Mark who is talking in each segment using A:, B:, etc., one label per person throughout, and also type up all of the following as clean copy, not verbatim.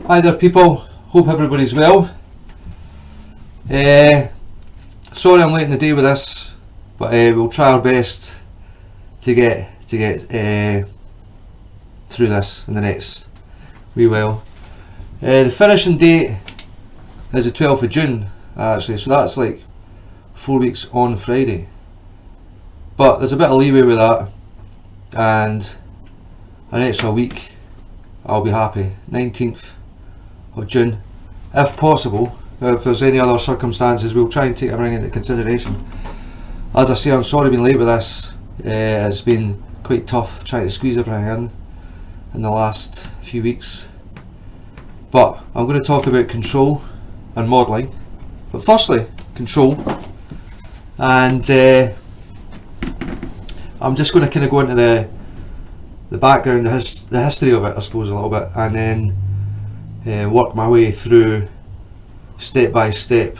A: Hi there people, hope everybody's well. Sorry I'm late in the day with this, but we'll try our best to get through this in the next wee while. The finishing date is the 12th of June actually, so that's like 4 weeks on Friday. But there's a bit of leeway with that, and an extra week I'll be happy. 19th of June, if possible. If there's any other circumstances, we'll try and take everything into consideration. As I say, I'm sorry being late with this. It's been quite tough trying to squeeze everything in the last few weeks. But I'm going to talk about control and modelling. But firstly, control. And I'm just going to kind of go into the background, the history of it, I suppose, a little bit, and then work my way through step by step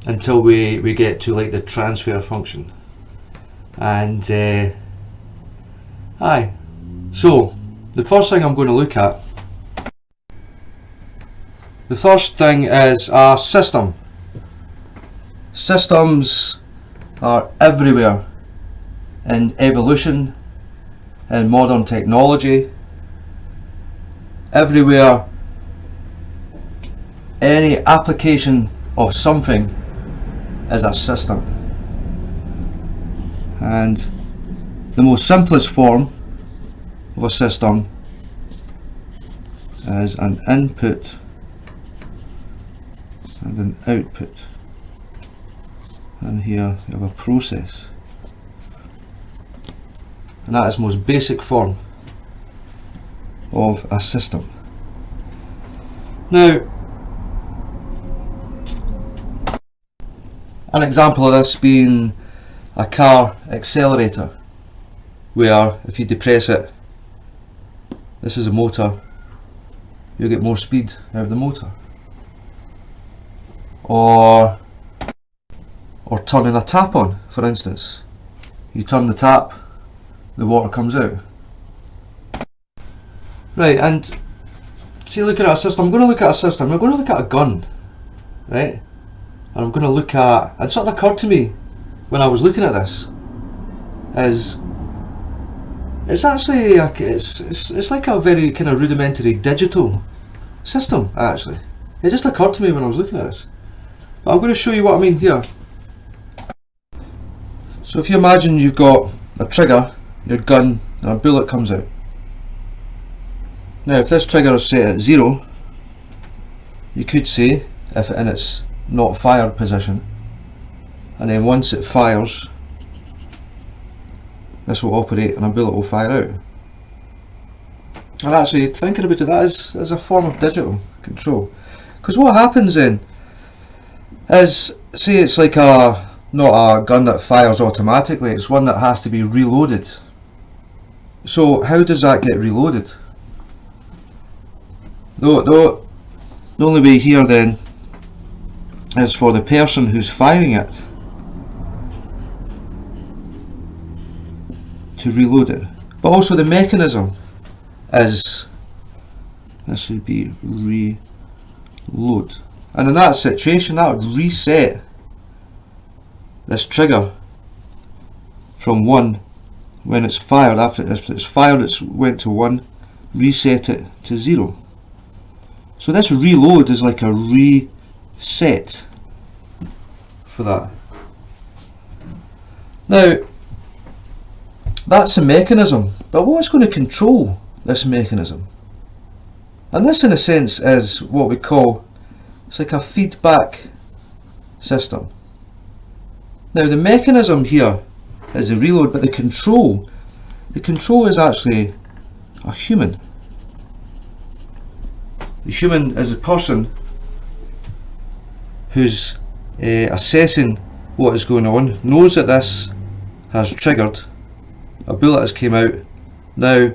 A: until we get to like the transfer function. And so the first thing I'm going to look at, the first thing is a system. Systems are everywhere in evolution, in modern technology, everywhere. Any application of something is a system. And the most simplest form of a system is an input and an output. And here we have a process. And that is the most basic form of a system. Now, an example of this being a car accelerator, where if you depress it, this is a motor, you'll get more speed out of the motor. Or turning a tap on, for instance. You turn the tap, the water comes out. Right, and see, looking at a system, I'm going to look at a system, I'm going to look at a gun, right? And I'm going to look at, and something occurred to me when I was looking at this, is it's actually it's like a very kind of rudimentary digital system actually. It just occurred to me when I was looking at this. But I'm going to show you what I mean here. So if you imagine you've got a trigger, your gun, and a bullet comes out. Now if this trigger is set at 0, you could say, if it in its not fired position, and then once it fires, this will operate and a bullet will fire out. And actually, thinking about it, that is a form of digital control. Because what happens then is, say it's like not a gun that fires automatically, it's one that has to be reloaded. So how does that get reloaded? The only way here then is for the person who's firing it to reload it. But also the mechanism is, this would be reload. And in that situation, that would reset this trigger from 1 when it's fired. After it's fired, it went to 1, reset it to 0. So this reload is like a reset for that. Now, that's the mechanism, but what's going to control this mechanism? And this in a sense is what we call, it's like a feedback system. Now the mechanism here is the reload, but the control is actually a human. The human is a person who's assessing what is going on, knows that this has triggered, a bullet has came out, now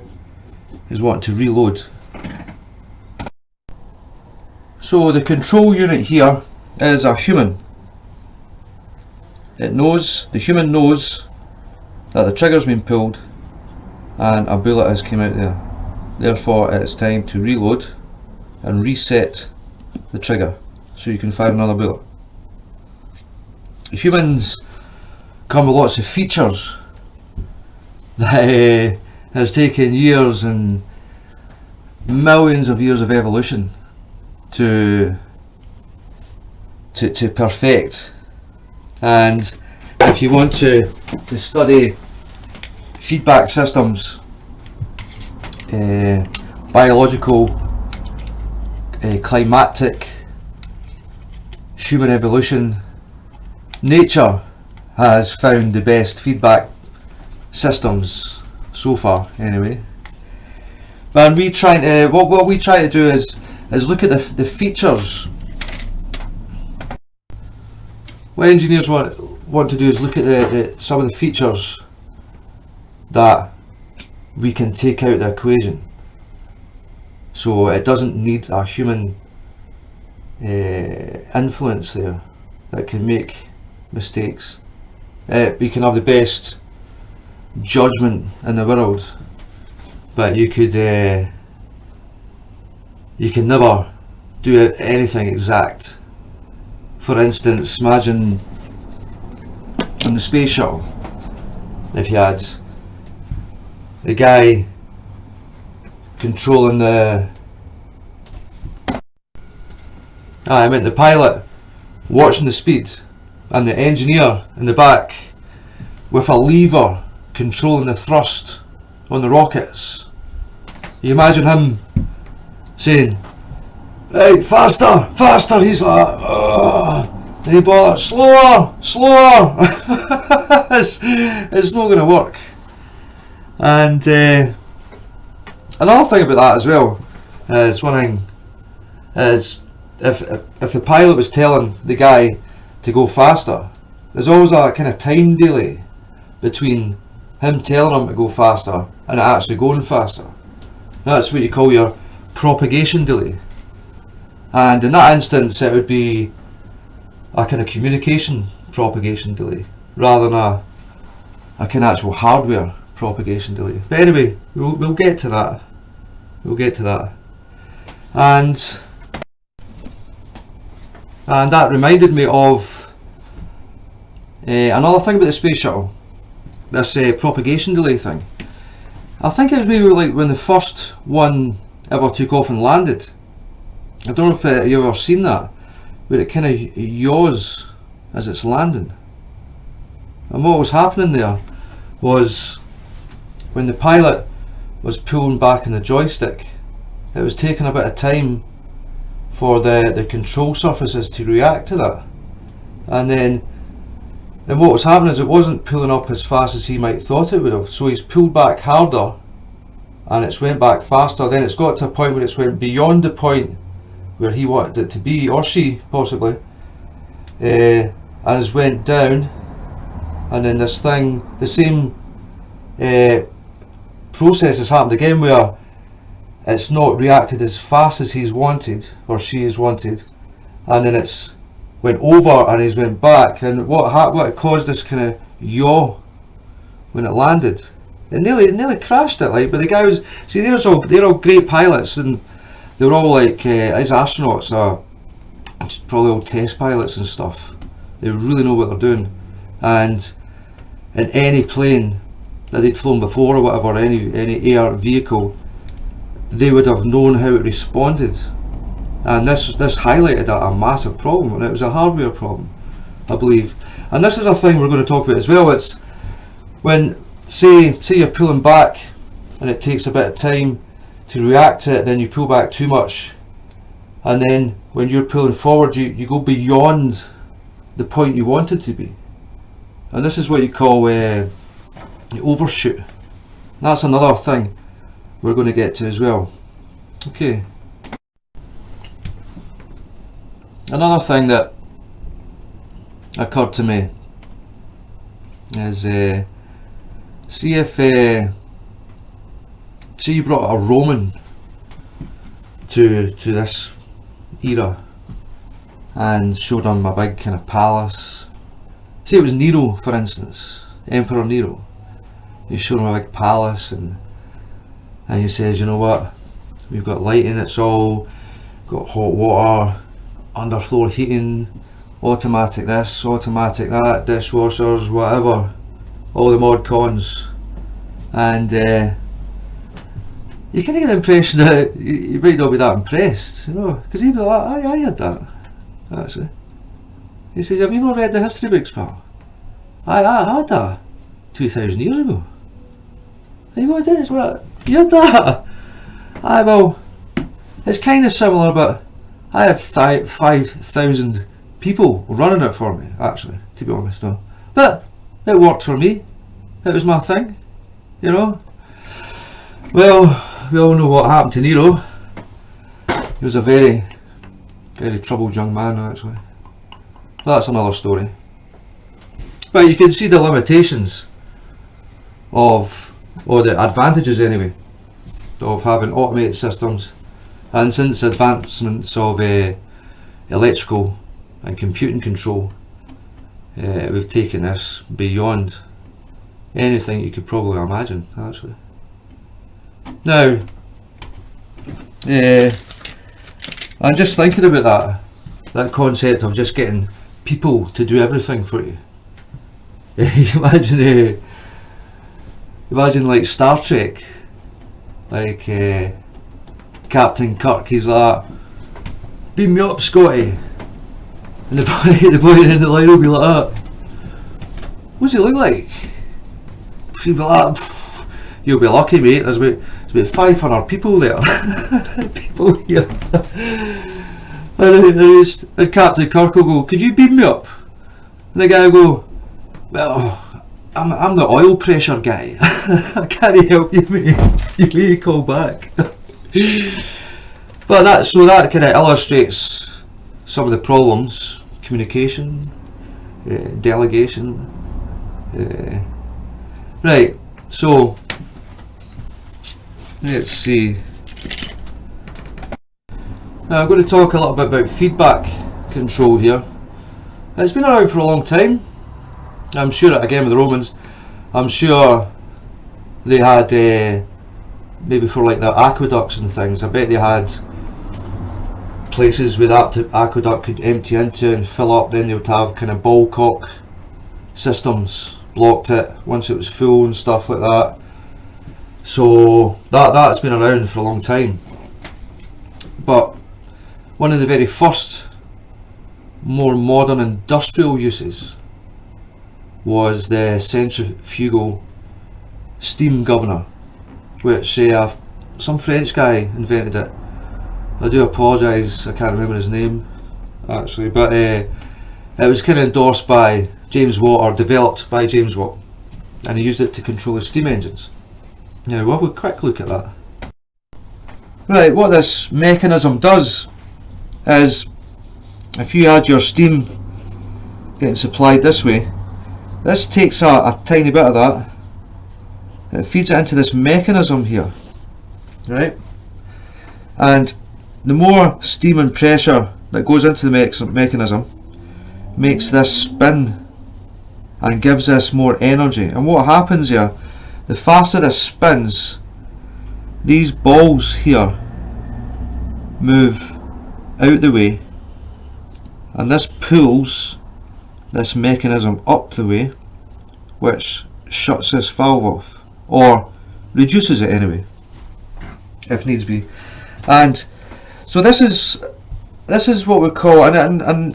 A: is wanting to reload. So the control unit here is a human. The human knows that the trigger's been pulled and a bullet has came out there. Therefore it's time to reload and reset the trigger so you can fire another bullet. Humans come with lots of features that has taken years and millions of years of evolution to perfect. And if you want to study feedback systems, biological, climatic, human evolution, nature has found the best feedback systems so far, anyway. But we trying to what we try to do is look at the features. What engineers want to do is look at some of the features that we can take out the equation, so it doesn't need a human influence there that can make mistakes. We can have the best judgment in the world, but you can never do anything exact. For instance, imagine on the space shuttle, if you had the guy controlling the pilot watching the speed, and the engineer in the back with a lever controlling the thrust on the rockets. You imagine him saying, "Hey, faster, faster!" He's like, "Ugh." And he bother, slower, slower. it's not going to work. And another thing about that as well is if the pilot was telling the guy to go faster, there's always a kind of time delay between him telling him to go faster and it actually going faster. That's what you call your propagation delay. And in that instance, it would be a kind of communication propagation delay rather than a kind of actual hardware propagation delay. But anyway, we'll get to that. We'll get to that. And that reminded me of another thing about the space shuttle. This propagation delay thing. I think it was maybe like when the first one ever took off and landed. I don't know if you've ever seen that, where it kind of yaws as it's landing. And what was happening there was when the pilot was pulling back on the joystick, it was taking a bit of time for the control surfaces to react to that. And what was happening is it wasn't pulling up as fast as he might thought it would have. So he's pulled back harder and it's went back faster. Then it's got to a point where it's went beyond the point where he wanted it to be, or she possibly, and has went down. And then this thing, the same process has happened again where it's not reacted as fast as he's wanted or she has wanted, and then it's went over and he's went back. And what caused this kind of yaw when it landed? It nearly crashed it, like. But the guy was, see, they're all great pilots, and they were all like as astronauts are probably all test pilots and stuff. They really know what they're doing, and in any plane that they'd flown before or whatever, any air vehicle, they would have known how it responded. And this highlighted a massive problem, and it was a hardware problem, I believe. And this is a thing we're going to talk about as well. It's when say you're pulling back and it takes a bit of time to react to it, then you pull back too much, and then when you're pulling forward you go beyond the point you want it to be. And this is what you call you overshoot. And that's another thing we're going to get to as well. Okay. Another thing that occurred to me is see you brought a Roman to this era and showed him a big kind of palace. Say it was Nero, for instance, Emperor Nero. You showed him a big palace, and he says, you know what, we've got lighting, it's all got hot water, underfloor heating, automatic this, automatic that, dishwashers, whatever, all the mod cons. And you kind of get the impression that you might not be that impressed, you know, because he'd be like, I had that, actually. He says, have you not read the history books, pal? I had that 2,000 years ago. And you go, this, what? You had that? Well, it's kind of similar, but I had 5,000 people running it for me, actually, to be honest, though. But it worked for me. It was my thing, you know. Well, we all know what happened to Nero. He was a very, very troubled young man, actually. But that's another story. But you can see the limitations of, or the advantages anyway, of having automated systems. And since advancements of electrical and computing control, we've taken this beyond anything you could probably imagine, actually. Now, I'm just thinking about that concept of just getting people to do everything for you. Imagine like Star Trek, like Captain Kirk, he's like, beam me up, Scotty. And the boy in the line will be like that. What's he look like? He'll be like, you'll be lucky, mate, there's about 500 people there. People here. And Captain Kirk will go, could you beam me up? And the guy will go, well, I'm the oil pressure guy. I can't help you, mate. You may call back. But that kind of illustrates some of the problems: communication, delegation. Right. So let's see. Now I'm going to talk a little bit about feedback control here. It's been around for a long time. I'm sure, again with the Romans, I'm sure they had maybe for like the aqueducts and things, I bet they had places where that aqueduct could empty into and fill up. Then they would have kind of ball cock systems, blocked it once it was full and stuff like that. So that's been around for a long time. But one of the very first more modern industrial uses was the centrifugal steam governor, which some French guy invented it. I do apologise, I can't remember his name actually, but it was kind of endorsed by James Watt, or developed by James Watt, and he used it to control his steam engines. Now we'll have a quick look at that. Right, what this mechanism does is, if you had your steam getting supplied this way, this takes a tiny bit of that, it feeds it into this mechanism here, right? And the more steam and pressure that goes into the mechanism makes this spin and gives this more energy. And what happens here, the faster this spins, these balls here move out the way, and this pulls this mechanism up the way, which shuts this valve off, or reduces it anyway, if needs be. And so this is what we call, and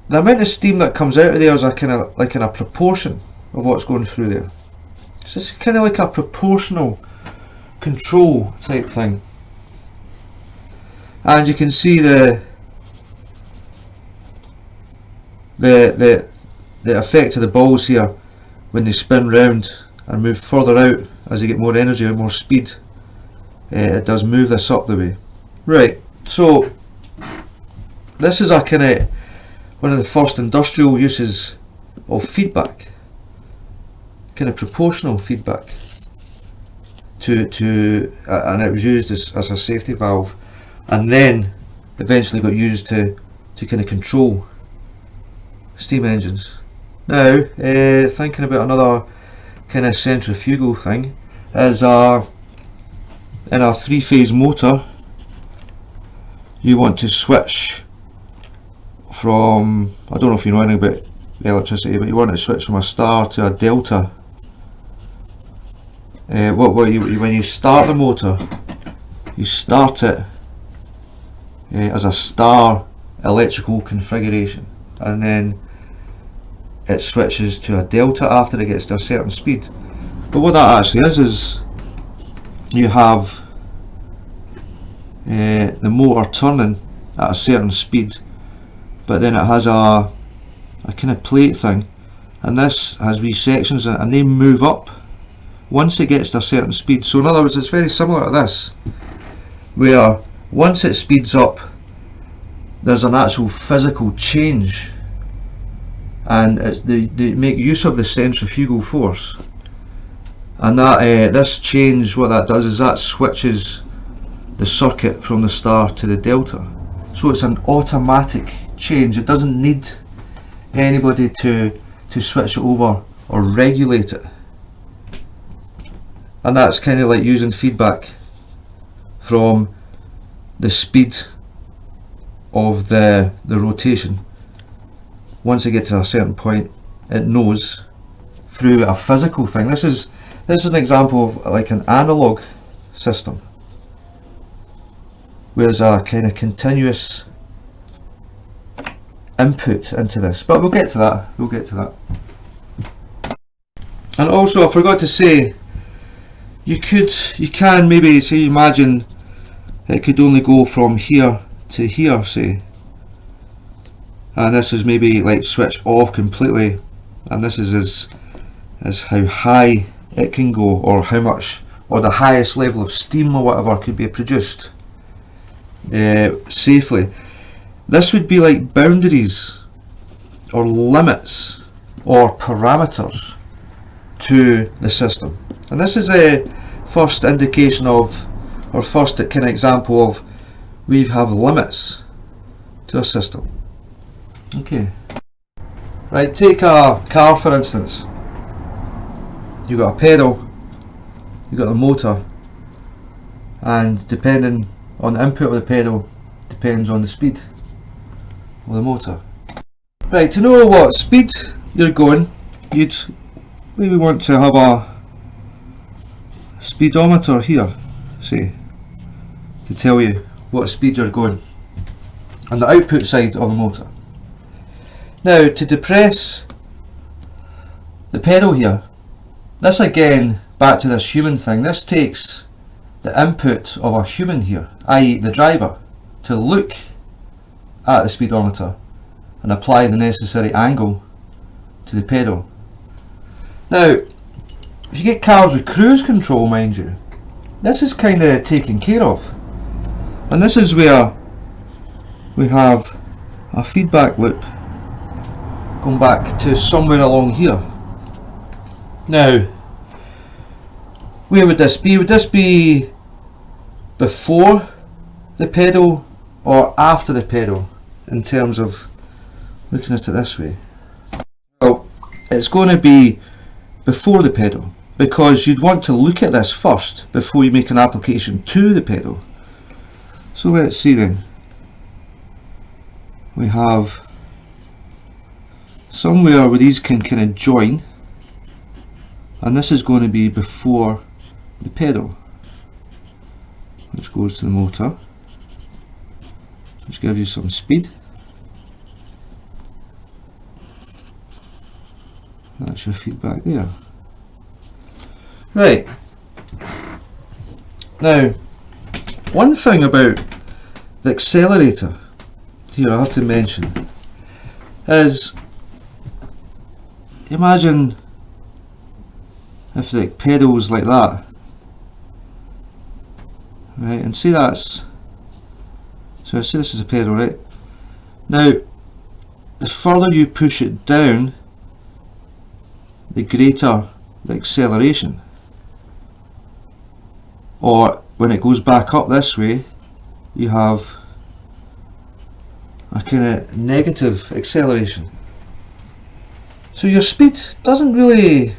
A: the amount of steam that comes out of there is a kind of like in a proportion of what's going through there. So it's kind of like a proportional control type thing. And you can see the effect of the balls here when they spin round and move further out as they get more energy or more speed. It does move this up the way. Right, so this is a kind of one of the first industrial uses of feedback, kind of proportional feedback and it was used as a safety valve, and then eventually got used to kind of control steam engines. Now, thinking about another kind of centrifugal thing is in a three-phase motor, you want to switch from, I don't know if you know anything about electricity, but you want to switch from a star to a delta. When you start the motor, you start it as a star electrical configuration, and then it switches to a delta after it gets to a certain speed. But what that actually is you have the motor turning at a certain speed, but then it has a kind of plate thing, and this has wee sections in it, and they move up once it gets to a certain speed. So in other words, it's very similar to this, where once it speeds up, there's an actual physical change, and they make use of the centrifugal force, and that this change, what that does is that switches the circuit from the star to the delta. So it's an automatic change. It doesn't need anybody to switch it over or regulate it. And that's kind of like using feedback from the speed of the rotation. Once it gets to a certain point, it knows through a physical thing. This is an example of like an analog system, where there's a kind of continuous input into this. But we'll get to that. And also, I forgot to say, you can maybe say, imagine it could only go from here to here, say, and this is maybe like switch off completely, and this is how high it can go, or how much, or the highest level of steam or whatever could be produced safely. This would be like boundaries or limits or parameters to the system. And this is a first indication of, or first kind of example of, we have limits to a system. Okay. Right, take a car for instance. You've got a pedal, you've got a motor, and depending on the input of the pedal depends on the speed of the motor. Right, to know what speed you're going, you'd maybe want to have a speedometer here, say, to tell you what speed you're going on the output side of the motor. Now, to depress the pedal here, this again, back to this human thing, this takes the input of a human here, i.e. the driver, to look at the speedometer and apply the necessary angle to the pedal. Now, if you get cars with cruise control, mind you, this is kind of taken care of, and this is where we have a feedback loop going back to somewhere along here. Now, where would this be? Would this be before the pedal or after the pedal, in terms of looking at it this way? Well, it's going to be before the pedal, because you'd want to look at this first before you make an application to the pedal. So let's see then. We have somewhere where these can kind of join, and this is going to be before the pedal, which goes to the motor, which gives you some speed. That's your feedback there. Right, now one thing about the accelerator here I have to mention is, imagine if the pedal was like that, right, and see that's, so say this is a pedal, right? Now, the further you push it down, the greater the acceleration, or when it goes back up this way, you have a kind of negative acceleration. So your speed doesn't really,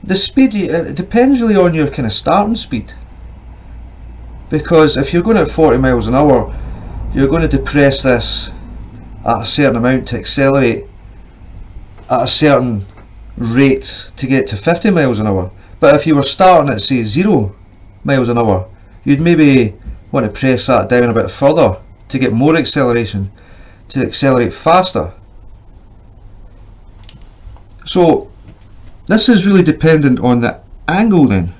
A: it depends really on your kind of starting speed, because if you're going at 40 miles an hour, you're going to depress this at a certain amount to accelerate at a certain rate to get to 50 miles an hour. But if you were starting at say 0 miles an hour, you'd maybe want to press that down a bit further to get more acceleration, to accelerate faster. So this is really dependent on the angle then.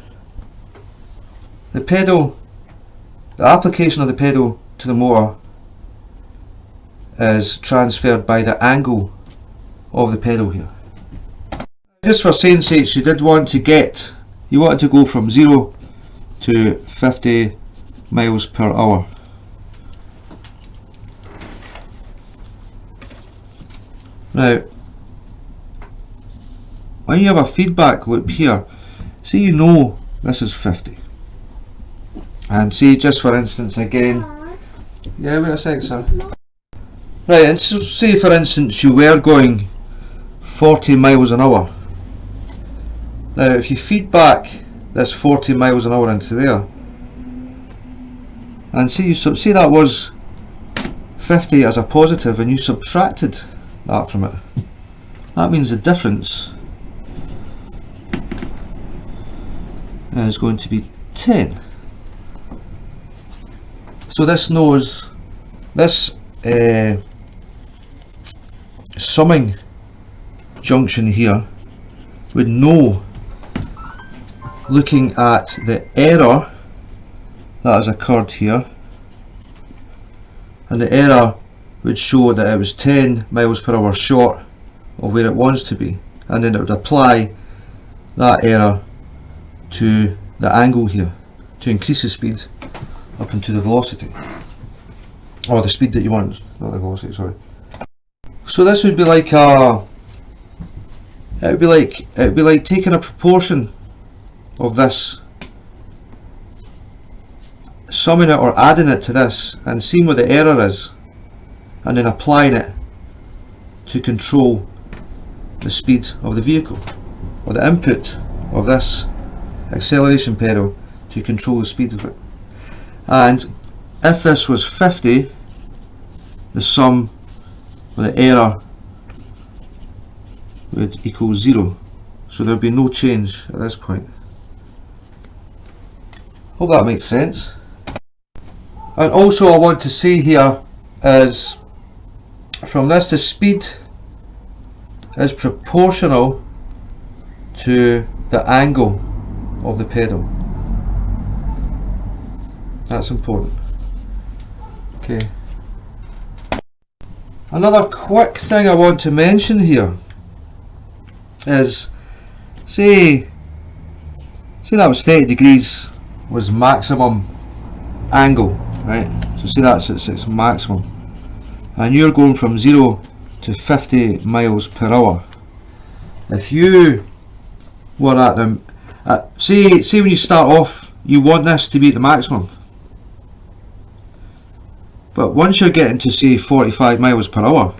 A: The pedal, the application of the pedal to the motor is transferred by the angle of the pedal here. Just for saying sakes, you wanted to go from 0 to 50 miles per hour. Now, when you have a feedback loop here, say you know this is 50, and say just for instance again, yeah, wait a sec, sir. Right, and so say for instance you were going 40 miles an hour. Now if you feed back this 40 miles an hour into there, and say that was 50 as a positive, and you subtracted that from it, that means the difference is going to be 10. So this knows, this summing junction here would know, looking at the error that has occurred here, and the error would show that it was 10 miles per hour short of where it wants to be, and then it would apply that error to the angle here to increase the speed up into the velocity, or the speed that you want, not the velocity, sorry. So this would be like it would be like taking a proportion of this, summing it or adding it to this and seeing what the error is, and then applying it to control the speed of the vehicle, or the input of this acceleration pedal to control the speed of it. And if this was 50, the sum or the error would equal 0, so there would be no change at this point. Hope that makes sense. And also I want to say here is, from this, the speed is proportional to the angle of the pedal. That's important. Okay. Another quick thing I want to mention here is, say that was 30 degrees was maximum angle, right? So say that's its maximum, and you're going from 0 to 50 miles per hour. If you were at them, say when you start off, you want this to be at the maximum, but once you're getting to say 45 miles per hour,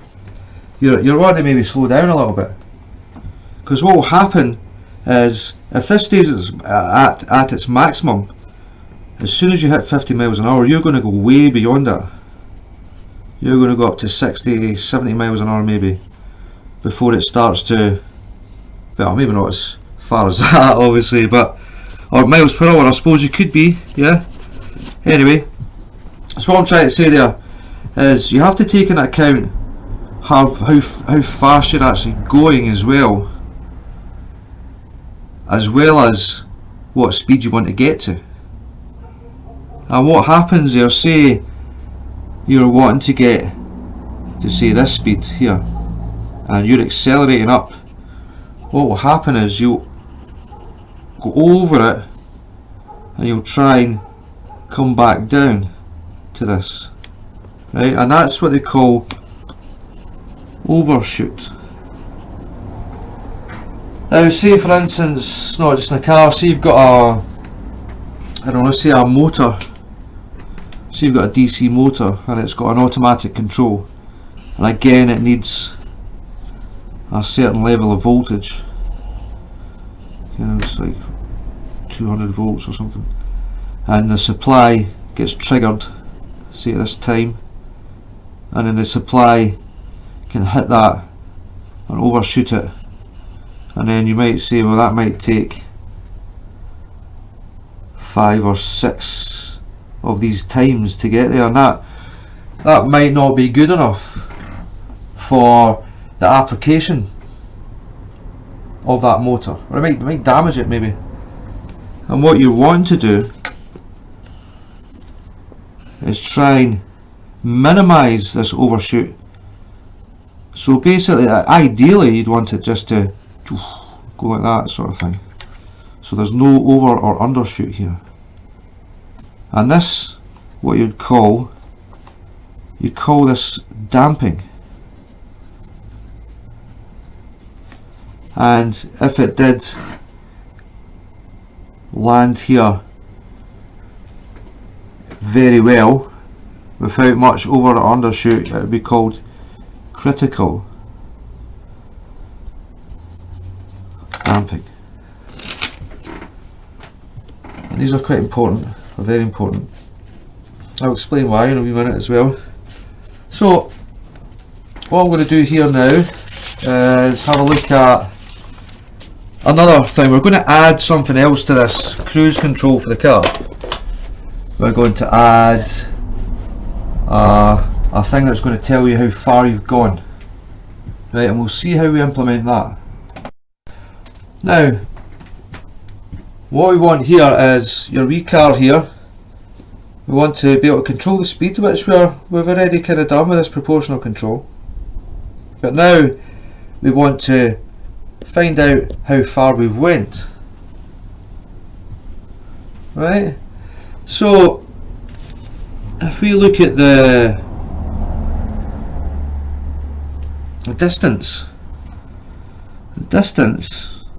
A: you're wanting to maybe slow down a little bit, because what will happen is, if this stays at its maximum, as soon as you hit 50 miles an hour, you're going to go way beyond that. You're going to go up to 60, 70 miles an hour maybe, before it starts to, well, maybe not as far as that obviously, but, or miles per hour I suppose you could be, yeah. Anyway, so what I'm trying to say there is, you have to take into account how fast you're actually going as well as what speed you want to get to. And what happens there, say you're wanting to get to say this speed here, and you're accelerating up, what will happen is you'll go over it and you'll try and come back down to this, right? And that's what they call overshoot. Now say for instance, not just in a car, say you've got a, I don't know, say a motor, say you've got a DC motor and it's got an automatic control, and again it needs a certain level of voltage, you know, it's like 200 volts or something, and the supply gets triggered, say at this time, and then the supply can hit that and overshoot it, and then you might say, well, that might take 5 or 6 of these times to get there, and that might not be good enough for the application of that motor, or it might damage it maybe. And what you want to do is try and minimize this overshoot. So basically, ideally you'd want it just to go like that sort of thing, so there's no over or undershoot here. And this, what you'd call this damping. And if it did land here very well, without much over or undershoot, it would be called critical damping. And these are quite important, are very important. I'll explain why in a wee minute as well. So what I'm going to do here now is have a look at another thing. We're going to add something else to this cruise control for the car. We're going to add a thing that's going to tell you how far you've gone, right, and we'll see how we implement that. Now what we want here is your wee car here. We want to be able to control the speed, which we've already kind of done with this proportional control, but now we want to find out how far we've went, right? So if we look at the distance,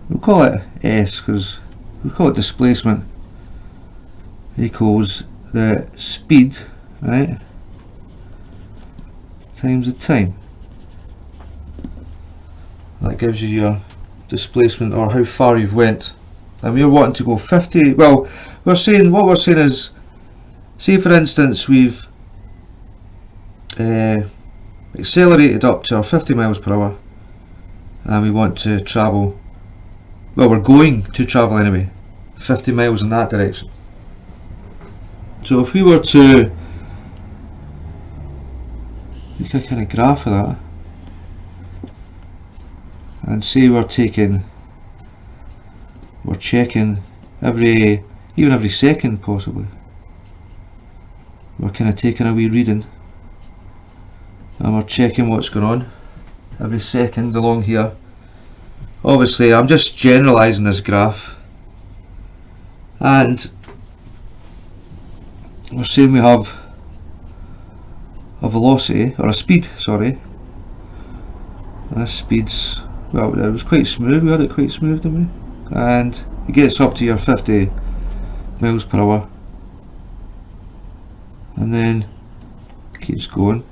A: we'll call it S because we call it displacement, equals the speed, right, times the time. That gives you your displacement, or how far you've went. And we're wanting to go 50. Well, what we're saying is, say for instance we've accelerated up to our 50 miles per hour, and we want to travel, well, we're going to travel anyway 50 miles in that direction. So if we were to make a kind of graph of that, and say we're checking even every second possibly, we're kind of taking a wee reading and we're checking what's going on every second along here. Obviously I'm just generalizing this graph, and we're saying we have a velocity, or a speed, sorry, and this speed's, well, it was quite smooth, we had it quite smooth, didn't we? And it gets up to your 50 miles per hour and then keeps going.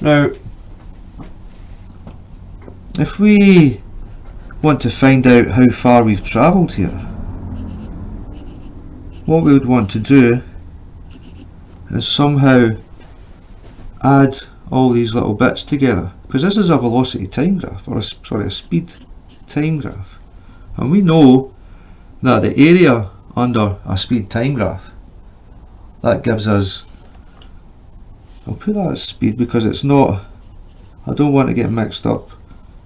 A: Now if we want to find out how far we've travelled here, what we would want to do is somehow add all these little bits together, because this is a velocity time graph, or a speed time graph, and we know that the area under a speed time graph, that gives us, I'll put that as speed because it's not, I don't want to get mixed up,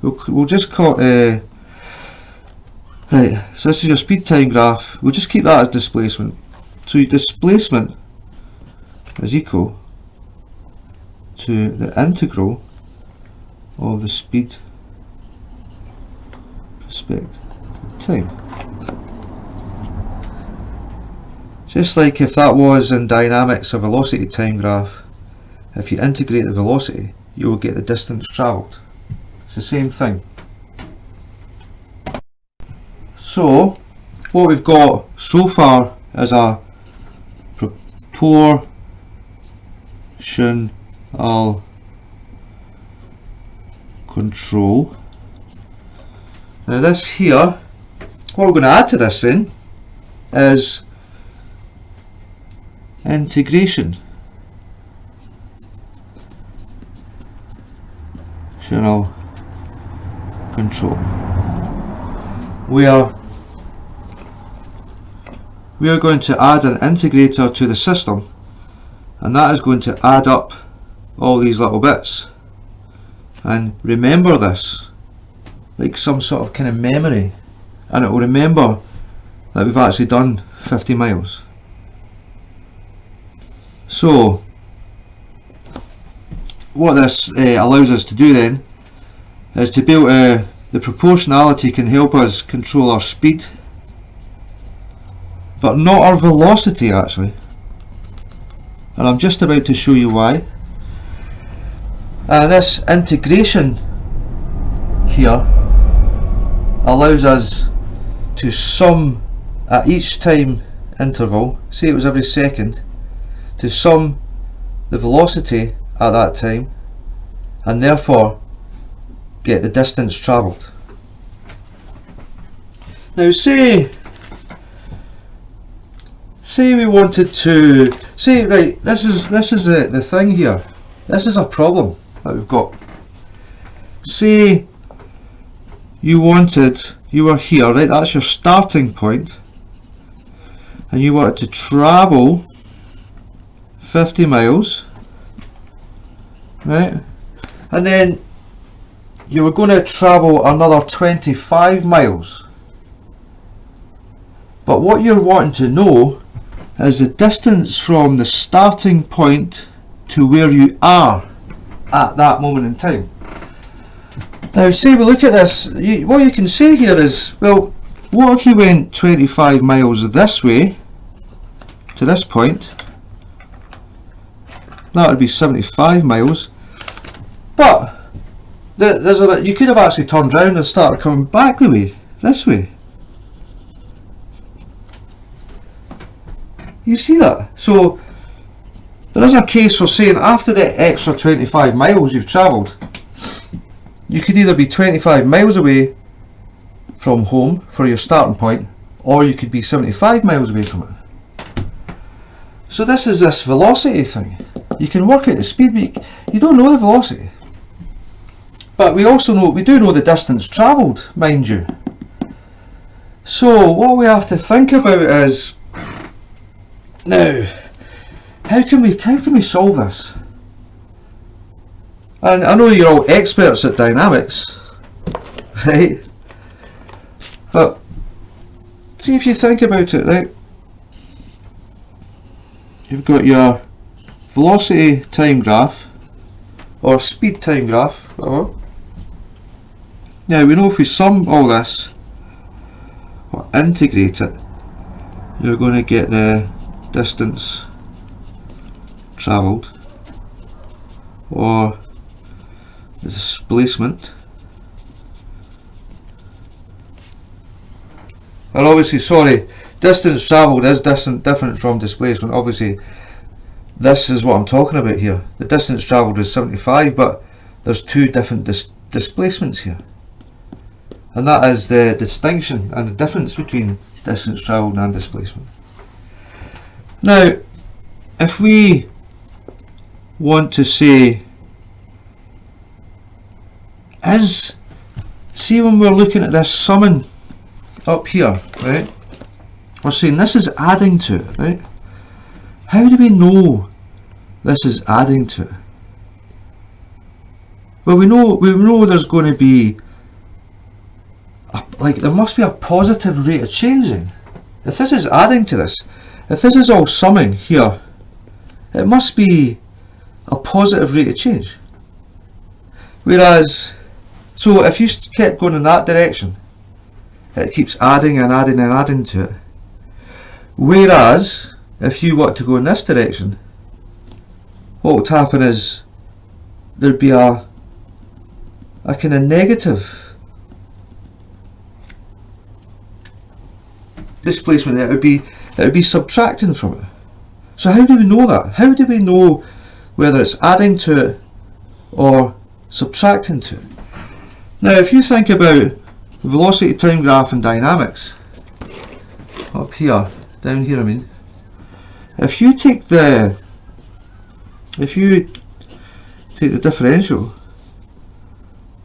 A: we'll just call it right, so this is your speed time graph, we'll just keep that as displacement. So your displacement is equal to the integral of the speed respect to time. Just like if that was in dynamics a velocity time graph, if you integrate the velocity you will get the distance travelled. It's the same thing. So what we've got so far is a proportional control. Now this here, what we're going to add to this then is integration. Control. We are going to add an integrator to the system, and that is going to add up all these little bits. And remember this, like some sort of kind of memory, and it will remember that we've actually done 50 miles. So what this allows us to do then is to be able to, the proportionality can help us control our speed, but not our velocity actually, and I'm just about to show you why. This integration here allows us to sum at each time interval, say it was every second, to sum the velocity at that time and therefore get the distance travelled. Now say we wanted to say, right, this is the thing here, this is a problem that we've got. Say you were here, right, that's your starting point, and you wanted to travel 50 miles, right, and then you were going to travel another 25 miles, but what you're wanting to know is the distance from the starting point to where you are at that moment in time. Now say we look at this, what you can say here is, well, what if you went 25 miles this way to this point? That would be 75 miles, but you could have actually turned round and started coming back the way, this way. You see that? So there is a case for saying after the extra 25 miles you've travelled, you could either be 25 miles away from home for your starting point, or you could be 75 miles away from it. So this is this velocity thing. You can work out the speed, but you don't know the velocity. But we do know the distance travelled, mind you. So what we have to think about is, now, how can we solve this? And I know you're all experts at dynamics, right? But see if you think about it, right? You've got your velocity time graph, or speed time graph, whatever. Now we know if we sum all this, or integrate it, you're going to get the distance travelled, or the displacement. And obviously, sorry, distance travelled is different from displacement. Obviously, this is what I'm talking about here. The distance travelled is 75, but there's two different displacements here. And that is the distinction and the difference between distance travelled and displacement. Now, if we want to say, see when we're looking at this summing up here, right? We're saying this is adding to it, right? How do we know this is adding to it? Well, we know there's going to be there must be a positive rate of changing. If this is adding to this, if this is all summing here, it must be a positive rate of change. Whereas, so if you kept going in that direction, it keeps adding and adding and adding to it. Whereas, if you want to go in this direction, what would happen is there'd be a kind of negative displacement. It would be subtracting from it. So how do we know that? How do we know whether it's adding to it or subtracting to it? Now, if you think about velocity time graph and dynamics, up here, down here I mean, if you take the differential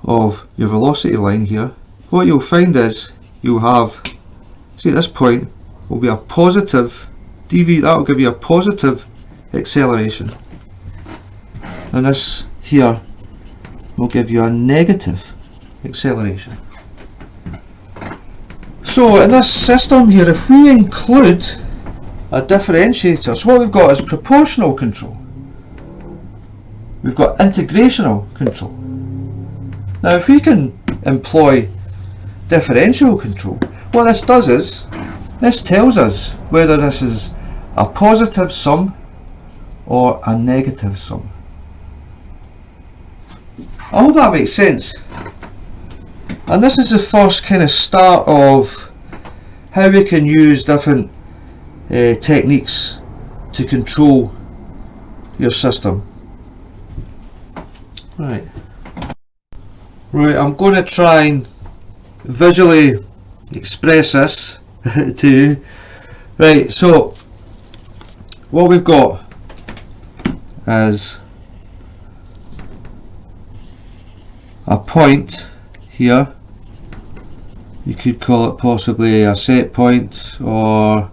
A: of your velocity line here, what you'll find is you'll have, see at this point, will be a positive dv, that will give you a positive acceleration, and this here will give you a negative acceleration. So in this system here, if we include a differentiator, so what we've got is proportional control, we've got integrational control. Now if we can employ differential control, what this does is, this tells us whether this is a positive sum or a negative sum. I hope that makes sense. And this is the first kind of start of how we can use different techniques to control your system. Right, I'm going to try and visually express this to you. Right, so what we've got is a point here. You could call it possibly a set point, or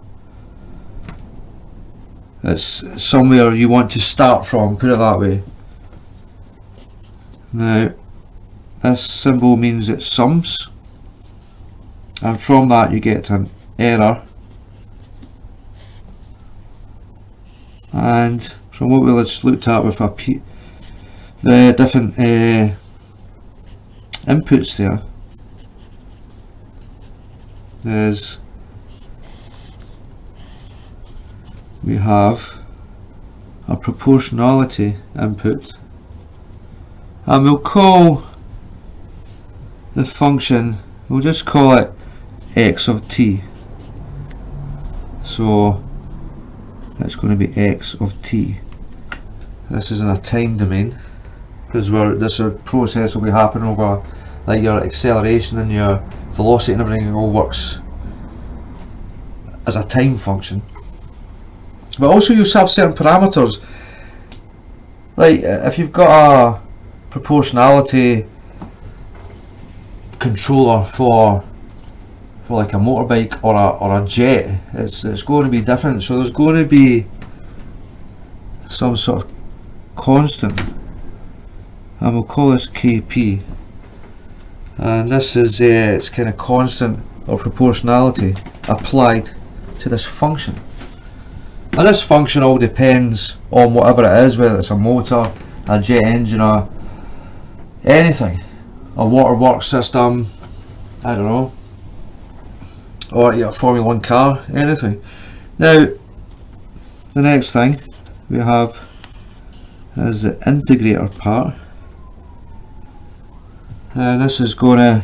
A: it's somewhere you want to start from, put it that way. Now this symbol means it sums, and from that you get an error, and from what we just looked at with the different inputs there, is we have a proportionality input, and we'll call the function, we'll just call it x of t. So it's going to be x of t. This is in a time domain, because this process will be happening over, like your acceleration and your velocity and everything all works as a time function. But also you have certain parameters, like if you've got a proportionality controller for like a motorbike or a jet, it's going to be different. So there's going to be some sort of constant, and we'll call this kp, and this is its kind of constant or proportionality applied to this function. And this function all depends on whatever it is, whether it's a motor, a jet engine, or anything, a waterworks system, I don't know, or a Formula 1 car, anything. Now the next thing we have is the integrator part, and this is going to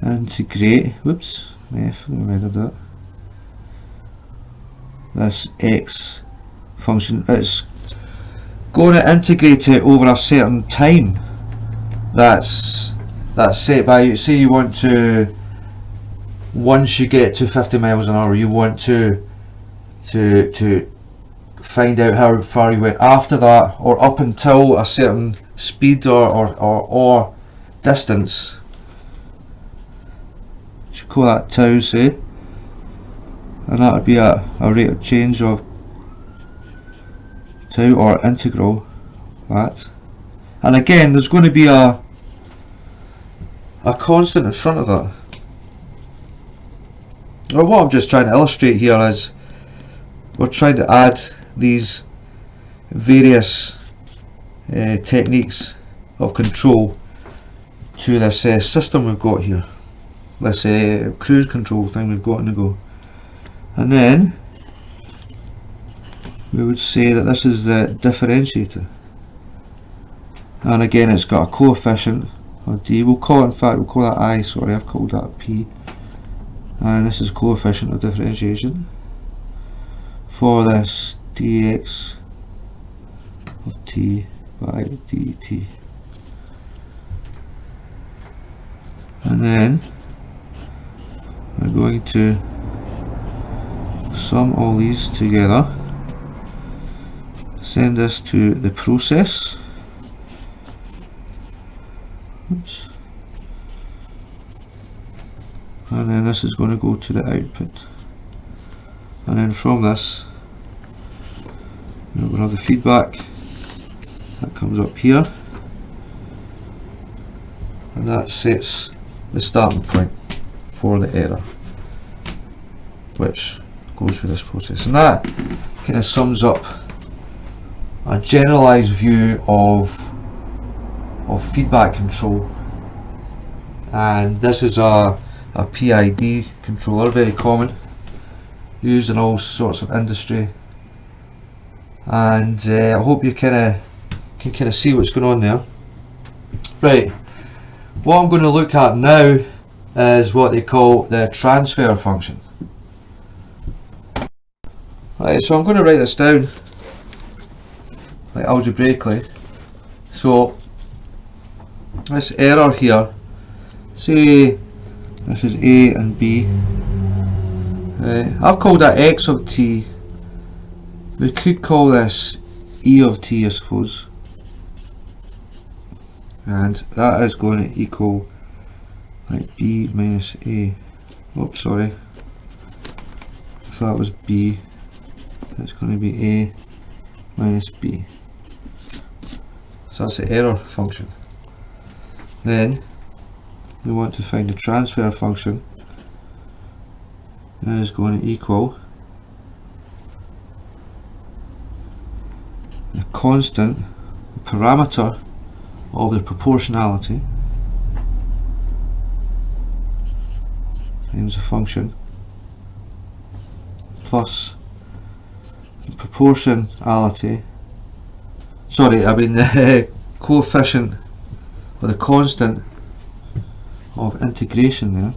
A: integrate, whoops, F, I did that, this x function. It's going to integrate it over a certain time that's set by you. Say you want to, once you get to 50 miles an hour, you want to find out how far you went after that, or up until a certain speed or distance. You should call that tau, say, and that would be a rate of change of tau, or integral that. And again, there's going to be a constant in front of that. Well, what I'm just trying to illustrate here is we're trying to add these various techniques of control to this system we've got here, this cruise control thing we've got on the go. And then we would say that this is the differentiator, and again it's got a coefficient of d. We'll call that I, sorry, I've called that p, and this is coefficient of differentiation for this dx of t by dt. And then we're going to sum all these together, send this to the process. Oops. And then this is going to go to the output, and then from this we're going to have the feedback that comes up here, and that sets the starting point for the error, which goes through this process. And that kind of sums up a generalized view of feedback control. And this is a PID controller, very common, used in all sorts of industry. And I hope you can kind of see what's going on there. Right, what I'm going to look at now is what they call the transfer function. Right, so I'm going to write this down like algebraically. So this error here, say this is A and B. I've called that X of t. We could call this E of t, I suppose. And that is going to equal like B minus A. Oops, sorry. If that was B, that's going to be A minus B. So that's the error function. Then we want to find the transfer function. That is going to equal the constant, the parameter of the proportionality times the function plus the proportionality, sorry, I mean the coefficient or the constant of integration there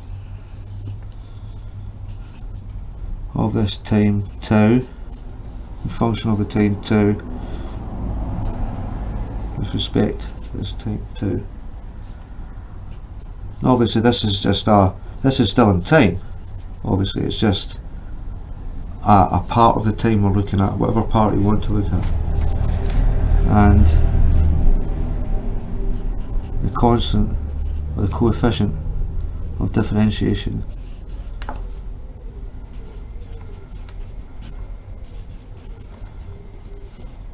A: of this time tau, the function of the time tau with respect to this time tau. And obviously this is just this is still in time. Obviously it's just a part of the time we're looking at, whatever part you want to look at. And the constant or the coefficient of differentiation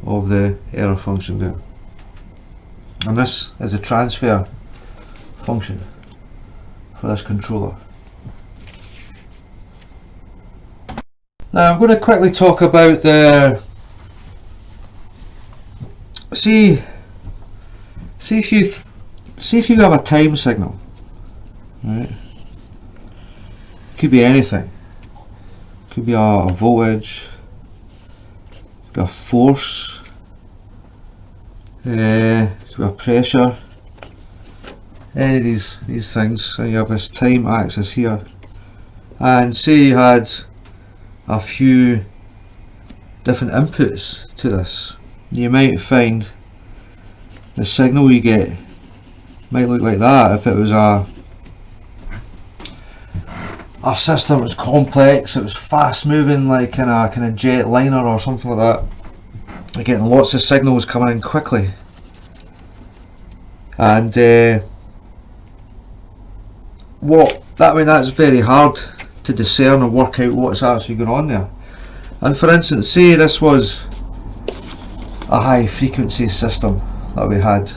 A: of the error function there. And this is a transfer function for this controller. Now I'm going to quickly talk about the see if you have a time signal, right? Could be anything. Could be a voltage, could be a force, could be a pressure. Any of these things, and you have this time axis here. And say you had a few different inputs to this, you might find the signal you get might look like that if it was a system that was complex, it was fast moving, like in a kind of jet liner or something like that. You're getting lots of signals coming in quickly, and that's very hard to discern or work out what's actually going on there. And for instance, say this was a high frequency system that we had,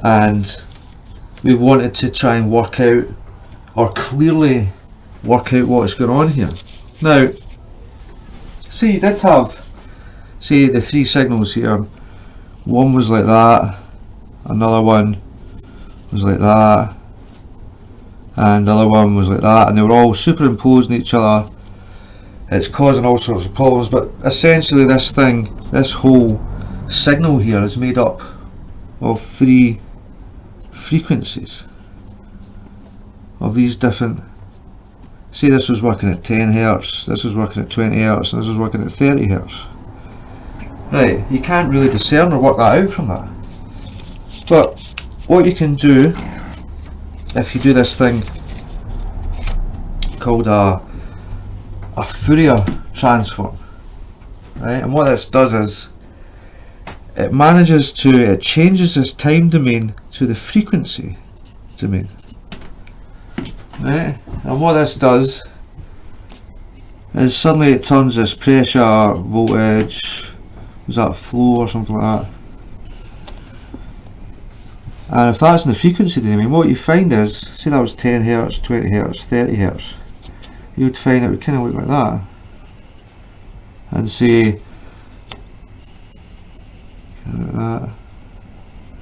A: and we wanted to try and work out or clearly work out what is going on here. Now, say you did have, say, the three signals here. One was like that, another one was like that, and the other one was like that, and they were all superimposing each other. It's causing all sorts of problems, but essentially this whole signal here is made up of three frequencies of these different, say this was working at 10 Hz, this was working at 20 Hz, and this was working at 30 Hz. Right, you can't really discern or work that out from that. But what you can do, if you do this thing called a a Fourier transform, right? And what this does is it changes this time domain to the frequency domain, right? And what this does is suddenly it turns this pressure, voltage, was that flow or something like that, and if that's in the frequency domain, what you find is, say that was 10 Hz, 20 Hz, 30 Hz, you would find it would kind of look like that, and say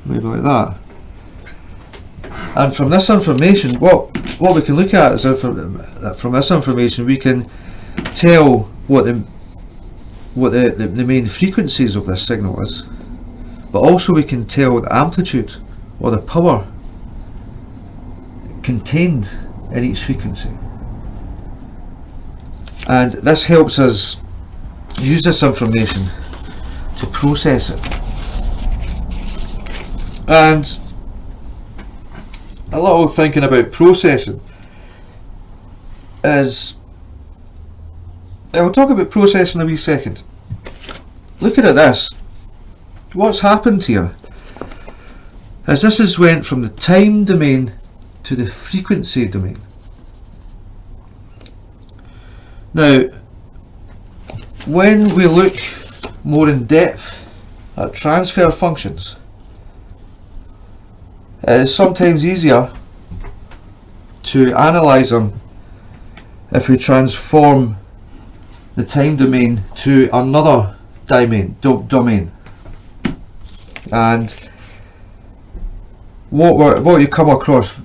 A: maybe like that. And from this information, what we can look at is from this information we can tell what the main frequencies of this signal is, but also we can tell the amplitude or the power contained in each frequency. And this helps us use this information to process it. And a lot of thinking about processing is, I'll talk about processing in a wee second. Looking at this, what's happened here is this has went from the time domain to the frequency domain. Now, when we look more in depth at transfer functions, it is sometimes easier to analyse them if we transform the time domain to another domain. And what you come across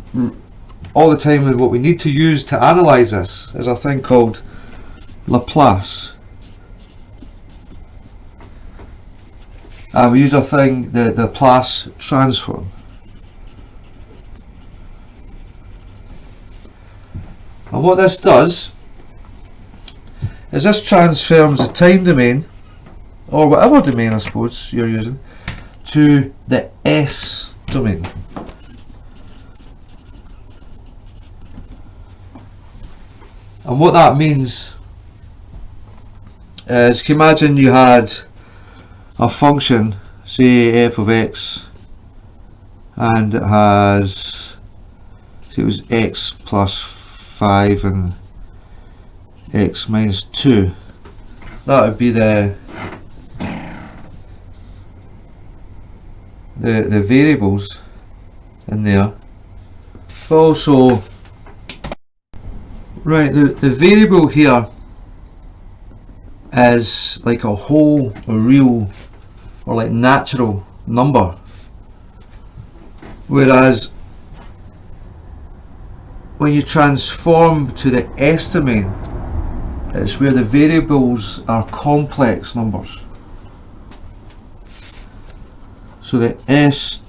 A: all the time, and what we need to use to analyse this, is a thing called Laplace. And we use a thing, the Laplace transform. And what this does is this transforms the time domain, or whatever domain I suppose you're using, to the S domain. And what that means is, can you imagine you had a function, say f of x, and it has, say it was x plus 5 and x minus 2. That would be the variables in there. But also, right, the variable here is like a whole, or real, or like natural number, whereas when you transform to the S domain, it's where the variables are complex numbers. So the S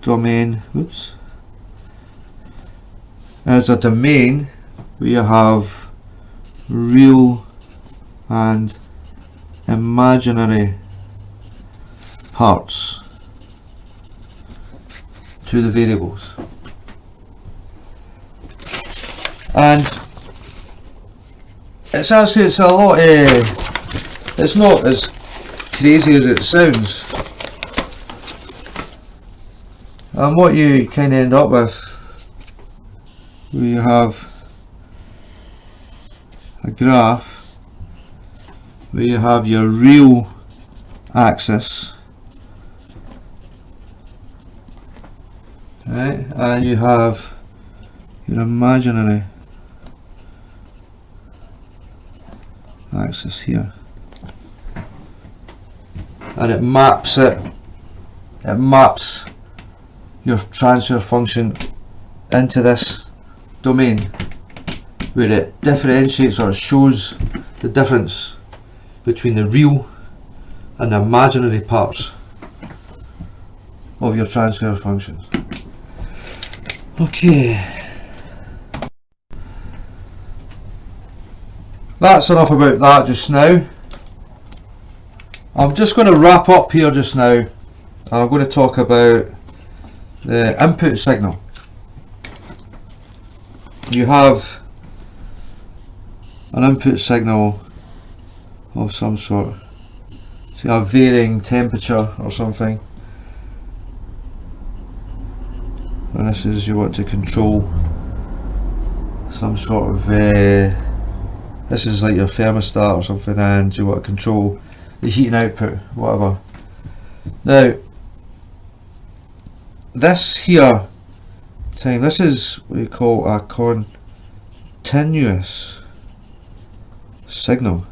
A: domain, is a domain where you have real and imaginary parts to the variables. And it's actually, it's a lot, it's not as crazy as it sounds. And what you kind of end up with, where you have a graph where you have your real axis, right, and you have your imaginary axis here, and it maps your transfer function into this domain, where it differentiates or shows the difference between the real and the imaginary parts of your transfer functions. Okay, that's enough about that just now. I'm just going to wrap up here just now. I'm going to talk about the input signal. You have an input signal of some sort. So you have varying temperature or something, and this is, you want to control some sort of this is like your thermostat or something, and you want to control the heating output, whatever. Now this here time, this is what you call a continuous signal,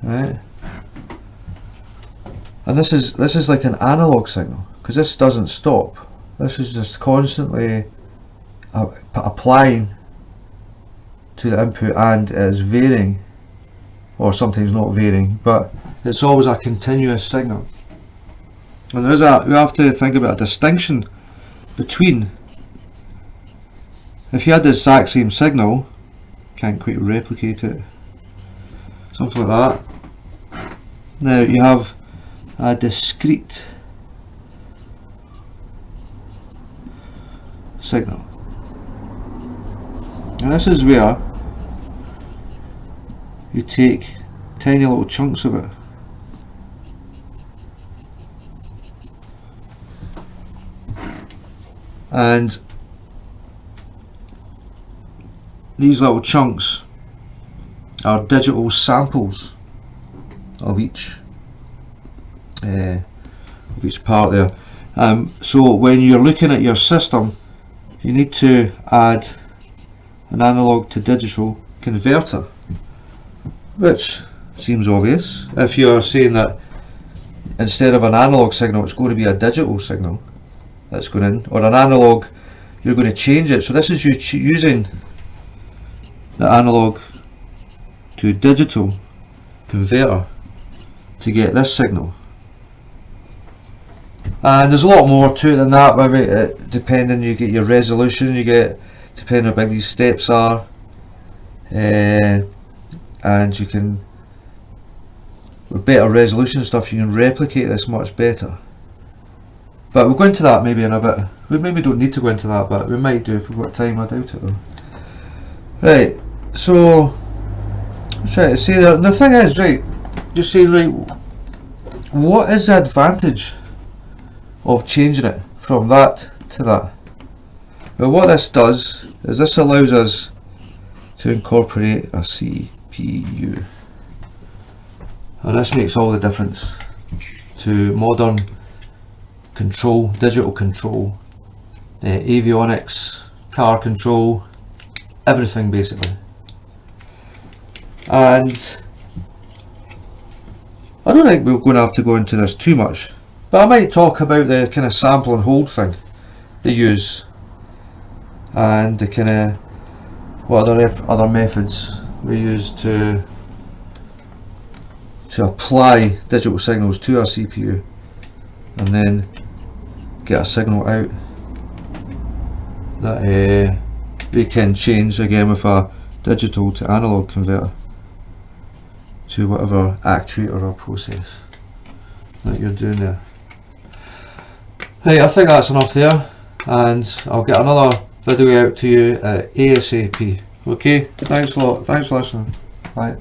A: right? And this is like an analog signal, because this doesn't stop. This is just constantly applying to the input, and it is varying, or sometimes not varying, but it's always a continuous signal. And we have to think about a distinction between, if you had the exact same signal, can't quite replicate it, something like that. Now you have a discrete signal, and this is where you take tiny little chunks of it and these little chunks are digital samples of each part there. So when you're looking at your system, you need to add an analog to digital converter, which seems obvious. If you're saying that instead of an analog signal it's going to be a digital signal that's going in, or an analog, you're going to change it. So this is you using the analog to digital converter to get this signal. And there's a lot more to it than that, maybe depending, you get your resolution, you get, depending on how big these steps are, and you can, with better resolution stuff, you can replicate this much better. But we'll go into that maybe in a bit. We maybe don't need to go into that, but we might do if we've got time. I doubt it though. Right, so I'm trying to say that, and the thing is, right, you're saying, right, what is the advantage of changing it from that to that? Well, what this does is this allows us to incorporate a CPU, and this makes all the difference to modern control, digital control, avionics, car control, everything basically. And I don't think we're going to have to go into this too much, but I might talk about the kind of sample and hold thing they use, and the kind of what other methods we use to apply digital signals to our CPU, and then get a signal out that we can change again with a digital to analog converter to whatever actuator or process that you're doing there. Right, I think that's enough there, and I'll get another video out to you ASAP. Okay, thanks a lot, thanks for listening, bye.